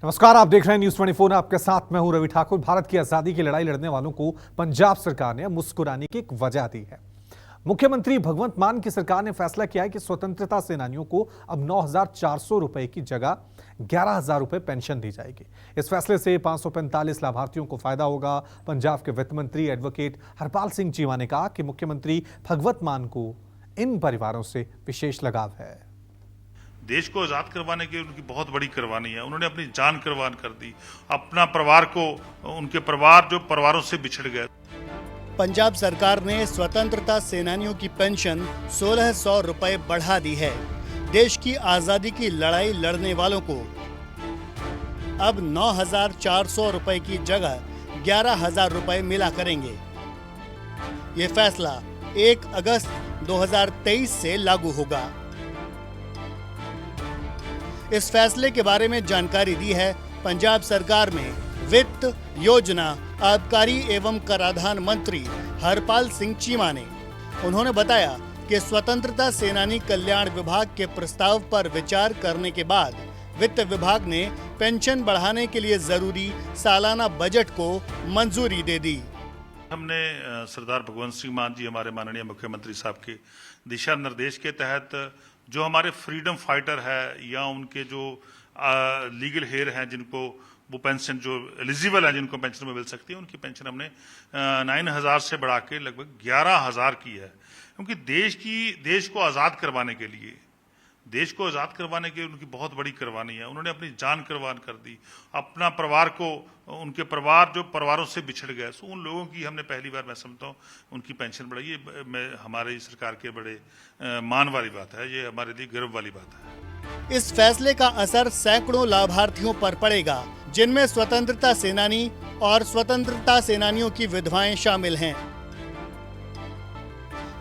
नमस्कार, आप देख रहे हैं न्यूज 24। आपके साथ मैं हूं रवि ठाकुर। भारत की आजादी की लड़ाई लड़ने वालों को पंजाब सरकार ने मुस्कुराने की एक वजह दी है। मुख्यमंत्री भगवंत मान की सरकार ने फैसला किया है कि स्वतंत्रता सेनानियों को अब 9,400 रुपए की जगह 11,000 रुपए पेंशन दी जाएगी। इस फैसले से 545 लाभार्थियों को फायदा होगा। पंजाब के वित्त मंत्री एडवोकेट हरपाल सिंह चीमा ने कहा कि मुख्यमंत्री भगवंत मान को इन परिवारों से विशेष लगाव है। देश को आज़ाद करवाने की उनकी बहुत बड़ी कुर्बानी है। उन्होंने अपनी जान कुर्बान कर दी, अपना परिवार को, उनके परिवार जो परिवारों से बिछड़ गए। पंजाब सरकार ने स्वतंत्रता सेनानियों की पेंशन 1,600 रुपए बढ़ा दी है। देश की आजादी की लड़ाई लड़ने वालों को अब 9,400 रुपए की जगह 11,000 रुपए मिला करेंगे। ये फैसला 1 अगस्त 2023 से लागू होगा। इस फैसले के बारे में जानकारी दी है पंजाब सरकार में वित्त, योजना, आबकारी एवं कराधान मंत्री हरपाल सिंह चीमा ने। उन्होंने बताया कि स्वतंत्रता सेनानी कल्याण विभाग के प्रस्ताव पर विचार करने के बाद वित्त विभाग ने पेंशन बढ़ाने के लिए जरूरी सालाना बजट को मंजूरी दे दी। हमने सरदार भगवंत सिंह मान जी, हमारे माननीय मुख्यमंत्री साहब के दिशा निर्देश के तहत जो हमारे फ्रीडम फाइटर है या उनके जो लीगल हेयर हैं, जिनको वो पेंशन जो एलिजिबल है, जिनको पेंशन में मिल सकती है, उनकी पेंशन हमने 9,000 से बढ़ा के लगभग 11,000 की है। क्योंकि देश को आज़ाद करवाने के लिए, देश को आज़ाद करवाने की उनकी बहुत बड़ी कुर्बानी है। उन्होंने अपनी जान कुर्बान कर दी, अपना परिवार को, उनके परिवार जो परिवारों से बिछड़ गए, सो उन लोगों की हमने पहली बार, मैं समझता हूँ, उनकी पेंशन बढ़ाई। ये हमारी सरकार के बड़े मान वाली बात है, ये हमारे लिए गर्व वाली बात है। इस फैसले का असर सैकड़ों लाभार्थियों पर पड़ेगा, जिनमें स्वतंत्रता सेनानी और स्वतंत्रता सेनानियों की विधवाएं शामिल हैं।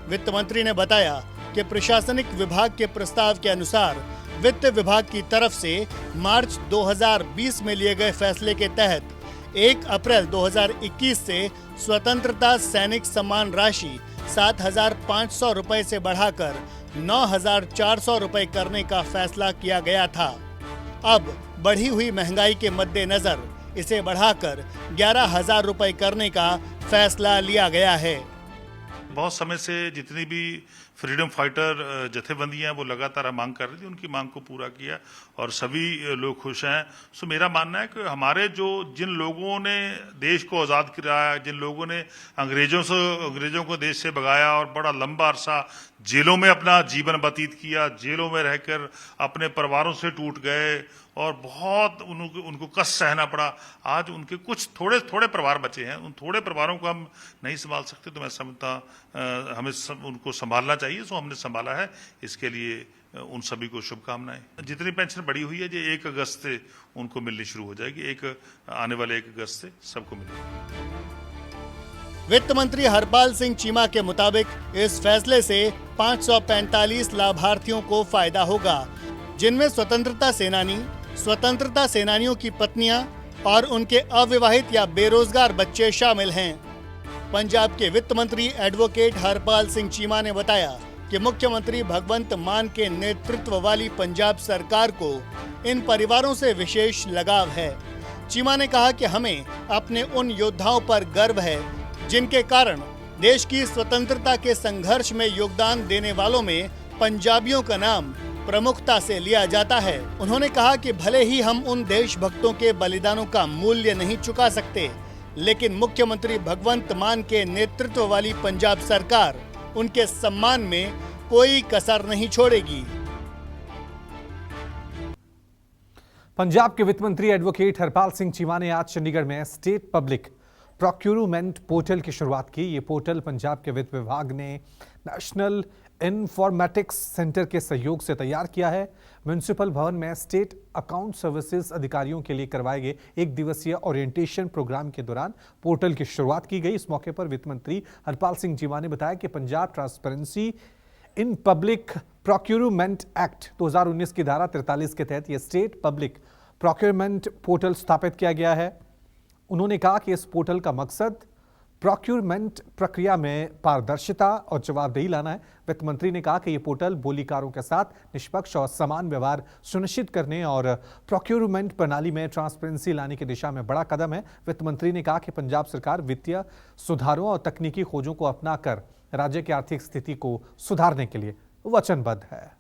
वित्त मंत्री ने बताया कि प्रशासनिक विभाग के प्रस्ताव के अनुसार वित्त विभाग की तरफ से मार्च 2020 में लिए गए फैसले के तहत 1 अप्रैल 2021 से स्वतंत्रता सैनिक सम्मान राशि 7,500 रुपए से बढ़ाकर 9,400 रुपए करने का फैसला किया गया था। अब बढ़ी हुई महंगाई के मद्देनजर इसे बढ़ाकर 11,000 रुपए करने का फैसला लिया गया है। बहुत समय से जितनी भी फ्रीडम फाइटर जथेबंदियां वो लगातार मांग कर रही थी, उनकी मांग को पूरा किया और सभी लोग खुश हैं। सो मेरा मानना है कि हमारे जिन लोगों ने देश को आज़ाद कराया, जिन लोगों ने अंग्रेजों को देश से भगाया और बड़ा लंबा अरसा जेलों में अपना जीवन व्यतीत किया, जेलों में रहकर अपने परिवारों से टूट गए और बहुत उनको कष्ट सहना पड़ा, आज उनके कुछ थोड़े परिवार बचे हैं। उन थोड़े परिवारों को हम नहीं संभाल सकते, तो मैं समझता हमें उनको संभालना चाहिए। सो हमने संभाला है, इसके लिए उन सभी को शुभकामनाएं। जितनी पेंशन बढ़ी हुई है, ये 1 अगस्त से उनको मिलनी शुरू हो जाएगी। आने वाले 1 अगस्त से सबको मिलेगी। वित्त मंत्री हरपाल सिंह चीमा के मुताबिक इस फैसले से 545 लाभार्थियों को फायदा होगा, जिनमें स्वतंत्रता सेनानी, स्वतंत्रता सेनानियों की पत्नियां और उनके अविवाहित या बेरोजगार बच्चे शामिल हैं। पंजाब के वित्त मंत्री एडवोकेट हरपाल सिंह चीमा ने बताया कि मुख्यमंत्री भगवंत मान के नेतृत्व वाली पंजाब सरकार को इन परिवारों से विशेष लगाव है। चीमा ने कहा कि हमें अपने उन योद्धाओं पर गर्व है, जिनके कारण देश की स्वतंत्रता के संघर्ष में योगदान देने वालों में पंजाबियों का नाम प्रमुखता से लिया जाता है। उन्होंने कहा कि भले ही हम उन देशभक्तों के बलिदानों का मूल्य नहीं चुका सकते, लेकिन मुख्यमंत्री भगवंत मान के नेतृत्व वाली पंजाब सरकार उनके सम्मान में कोई कसर नहीं छोड़ेगी। पंजाब के वित्त मंत्री एडवोकेट हरपाल सिंह चीमा ने आज चंडीगढ़ में स्टेट पब्लिक प्रोक्यूरमेंट पोर्टल की शुरुआत की। ये पोर्टल पंजाब के वित्त विभाग ने नेशनल इन्फॉर्मेटिक्स सेंटर के सहयोग से तैयार किया है। म्युनिसिपल भवन में स्टेट अकाउंट सर्विसेज अधिकारियों के लिए करवाए गए 1 दिवसीय ओरिएंटेशन प्रोग्राम के दौरान पोर्टल की शुरुआत की गई। इस मौके पर वित्त मंत्री हरपाल सिंह चीमा ने बताया कि Punjab transparency in public procurement act 2019 की धारा 43 के तहत यह स्टेट पब्लिक प्रोक्यूरमेंट पोर्टल स्थापित किया गया है। उन्होंने कहा कि इस पोर्टल का मकसद प्रोक्योरमेंट प्रक्रिया में पारदर्शिता और जवाबदेही लाना है। वित्त मंत्री ने कहा कि ये पोर्टल बोलीकारों के साथ निष्पक्ष और समान व्यवहार सुनिश्चित करने और प्रोक्योरमेंट प्रणाली में ट्रांसपेरेंसी लाने की दिशा में बड़ा कदम है। वित्त मंत्री ने कहा कि पंजाब सरकार वित्तीय सुधारों और तकनीकी खोजों को अपनाकर राज्य की आर्थिक स्थिति को सुधारने के लिए वचनबद्ध है।